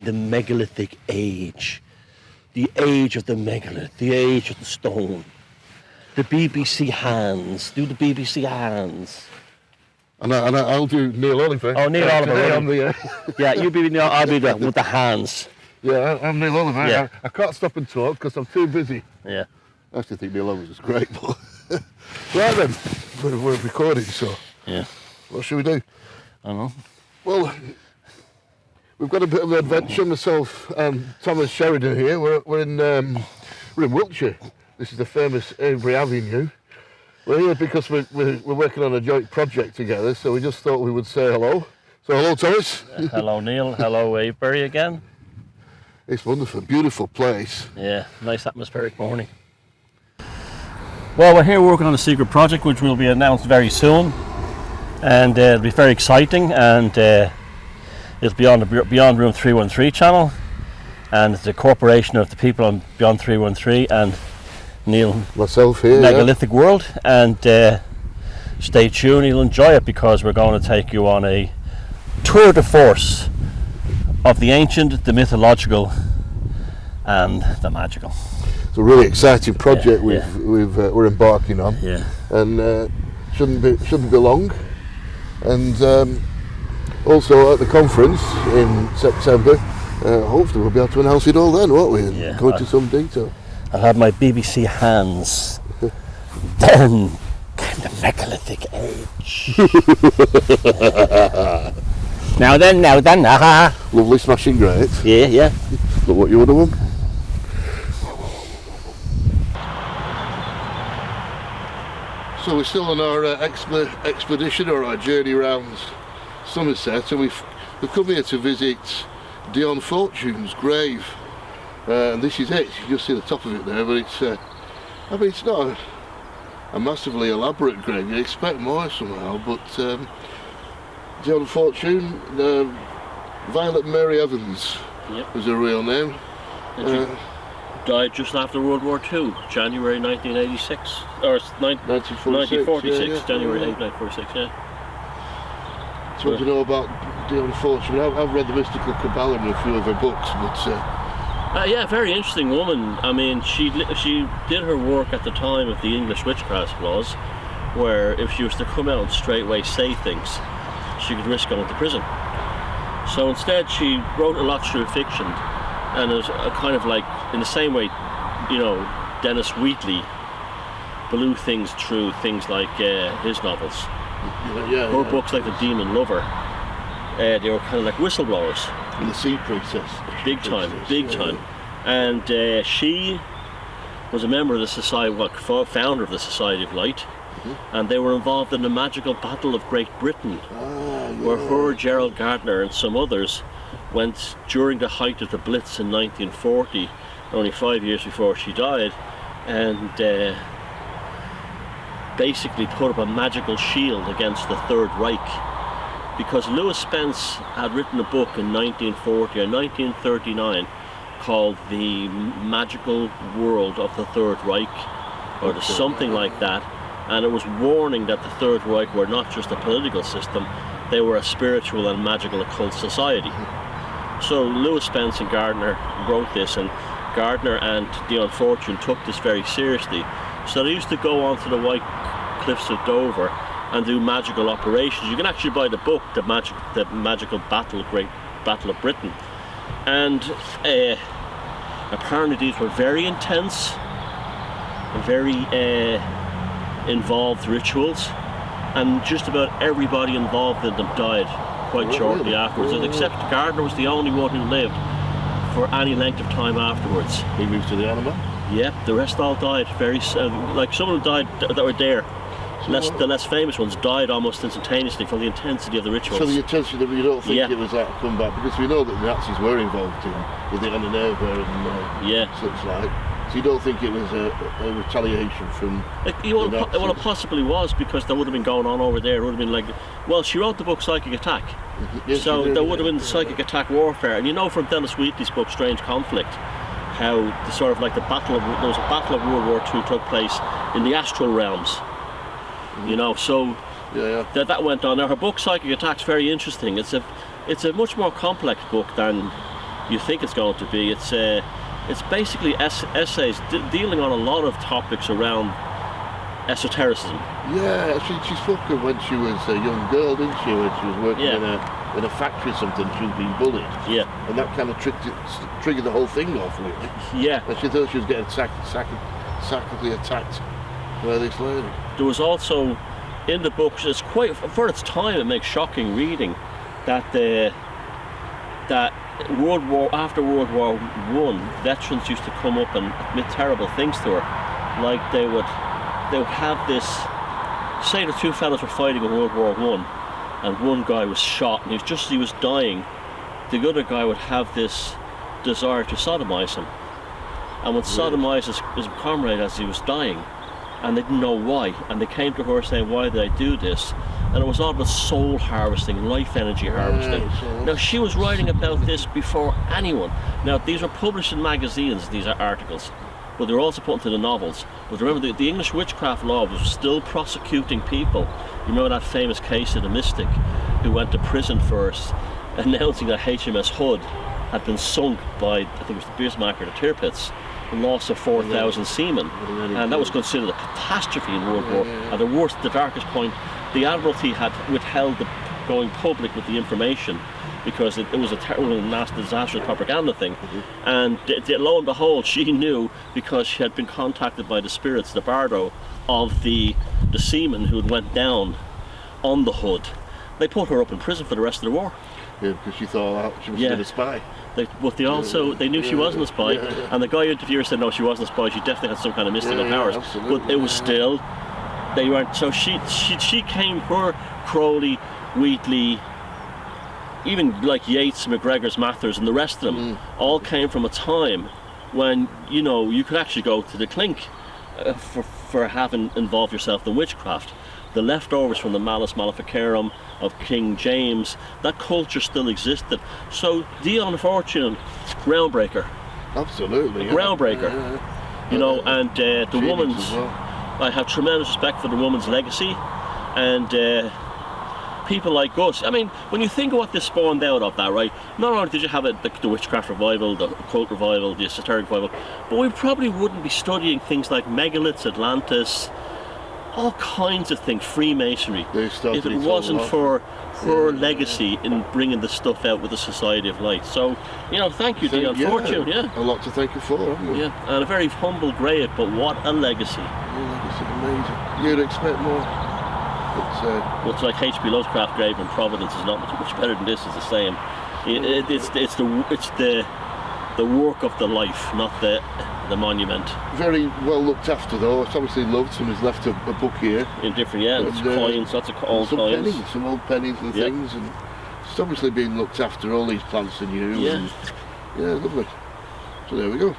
the megalithic age. The age of the megalith, the age of the stone. The BBC hands. Do the BBC hands. And I'll do Neil Oliver. Oh, Neil Oliver. Today Really? I'm Yeah, you be Neil, I'll be with the hands. Yeah, I'm Neil Oliver. Yeah. I can't stop and talk because I'm too busy. Yeah. I actually think Neil Oliver's great, but... Right then, we're recording, so... Yeah. What should we do? I don't know. Well, we've got a bit of an adventure, myself and Thomas Sheridan here. We're in Wiltshire. This is the famous Avebury Avenue. We're here because we're working on a joint project together, so we just thought we would say hello. So hello, Thomas. Hello, Neil. Hello, Avebury again. It's wonderful, beautiful place. Yeah, nice atmospheric morning. Well, we're here working on a secret project which will be announced very soon, and it'll be very exciting, and it's Beyond Room 313 channel, and it's a corporation of the people on Beyond 313 and Neil, myself here, Megalithic World, and stay tuned, you'll enjoy it because we're going to take you on a tour de force of the ancient, the mythological and the magical. It's a really exciting project we're embarking on, and shouldn't be long. And also at the conference in September, hopefully we'll be able to announce it all then, won't we? And go into some detail. I'll have my BBC hands. Then came the megalithic age. Now then, Lovely smashing great. Yeah. Look what you would have done. So we're still on our expedition or our journey around Somerset, and we've come here to visit Dion Fortune's grave. And this is it. You can just see the top of it there, but it's I mean, it's not a massively elaborate grave. You'd expect more somehow, but Dion Fortune, Violet Mary Evans was her real name. Died just after World War II, January 1986, or 1946, January 8, 1946, yeah. So what do you know about Dion Fortune? I've read the Mystical Cabal and a few of her books, but... yeah, very interesting woman. I mean, she did her work at the time of the English witchcraft laws, where if she was to come out and straightway say things, she could risk going to prison. So instead she wrote a lot through fiction, and it was a kind of like, in the same way, you know, Dennis Wheatley blew things through things like his novels. Her books like The Demon Lover, they were kind of like whistleblowers. And The Sea Princess. Big time. And she was a member of the Society, founder of the Society of Light, and they were involved in the magical Battle of Great Britain, where her, Gerald Gardner and some others went during the height of the Blitz in 1940, only 5 years before she died, and basically put up a magical shield against the Third Reich, because Lewis Spence had written a book in 1940 or 1939 called The Magical World of the Third Reich, or something like that, and it was warning that the Third Reich were not just a political system, they were a spiritual and magical occult society. So Lewis Spence and Gardner wrote this, and Gardner and Dion Fortune took this very seriously. So they used to go onto the White Cliffs of Dover and do magical operations. You can actually buy the book, the Magical Battle, Great Battle of Britain. And apparently these were very intense, very involved rituals, and just about everybody involved in them died quite shortly afterwards, except Gardner was the only one who lived for any length of time afterwards. He moved to the Alamo? Yeah, the rest all died very, like some of them died that were there. The less famous ones died almost instantaneously from the intensity of the rituals. So the intensity, you don't think it was that comeback, because we know that the Nazis were involved in with the Annenberg and such like. So you don't think it was a retaliation from well, it possibly was, because there would have been going on over there. It would have been like, well, she wrote the book Psychic Attack, so there would have been psychic attack warfare. And you know from Dennis Wheatley's book Strange Conflict, how the sort of like there was a battle of World War II took place in the astral realms. You know, so that went on. Now her book Psychic Attack's very interesting. It's a much more complex book than you think it's going to be. It's basically essays dealing on a lot of topics around esotericism. Yeah, she spoke of when she was a young girl, didn't she? When she was working in a factory or something, she was being bullied. Yeah. And that kind of triggered the whole thing off, really. Yeah. And she thought she was getting psychically attacked by this lady. There was also, in the book, it's quite, for its time, it makes shocking reading that after World War I, veterans used to come up and admit terrible things to her. Like they would have this, say the two fellas were fighting in World War I, and one guy was shot, and just as he was dying, the other guy would have this desire to sodomize him, and would sodomize his comrade as he was dying, and they didn't know why, and they came to her saying, why did I do this? And it was all about soul harvesting, life energy harvesting. Now she was writing about this before anyone. Now these were published in magazines, these are articles, but they were also put into the novels. But remember, the English witchcraft law was still prosecuting people. You remember that famous case of the mystic who went to prison first, announcing that HMS Hood had been sunk by, I think it was the Bismarck or the Tirpitz, the loss of 4,000 seamen, and that was considered a catastrophe in World War. At the worst, the darkest point, the Admiralty had withheld going public with the information because it was a terrible, nasty, disastrous propaganda thing. And lo and behold, she knew because she had been contacted by the spirits, the bardo, of the seamen who had went down on the Hood. They put her up in prison for the rest of the war. Yeah, because she thought she was a spy. But they knew she wasn't a spy, and the guy who interviewed her said no, she wasn't a spy. She definitely had some kind of mystical powers. Absolutely. But it was still, they weren't. So she came. Her Crowley, Wheatley, even like Yeats, McGregor's, Mathers, and the rest of them all came from a time when you could actually go to the clink for having involved yourself in witchcraft. The leftovers from the Malus Maleficarum of King James, that culture still existed. So Dion Fortune, groundbreaker. Absolutely. Groundbreaker. And the woman's, well. I have tremendous respect for the woman's legacy, and people like us. I mean, when you think of what this spawned out of that, right? Not only did you have the witchcraft revival, the occult revival, the esoteric revival, but we probably wouldn't be studying things like megaliths, Atlantis, all kinds of things, Freemasonry, if it wasn't for her legacy in bringing the stuff out with the Society of Light. So, thank you, Dion Fortune. A lot to thank you for, haven't we? Yeah, and a very humble grave, but what a legacy. It's amazing. You'd expect more. Well, it's like H.P. Lovecraft grave in Providence is not much better than this. It's the same. It's the work of the life, not the monument. Very well looked after though. It's obviously loved. Someone's left a book here. In different, it's coins, lots of old coins. Some old pennies and things, and it's obviously being looked after. All these plants are new. Yeah. And, lovely. So there we go.